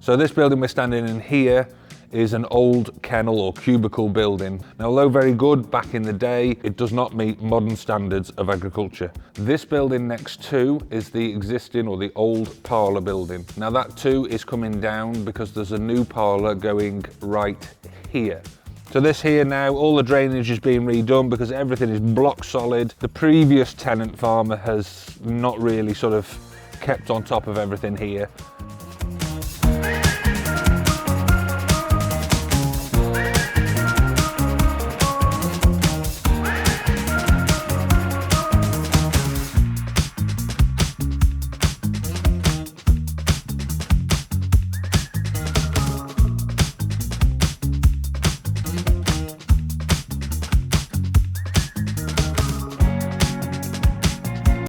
So this building we're standing in here is an old kennel or cubicle building. Now, although very good back in the day, it does not meet modern standards of agriculture. This building next to is the existing or the old parlour building. Now that too is coming down because there's a new parlour going right here. So this here now, all the drainage is being redone because everything is block solid. The previous tenant farmer has not really sort of kept on top of everything here.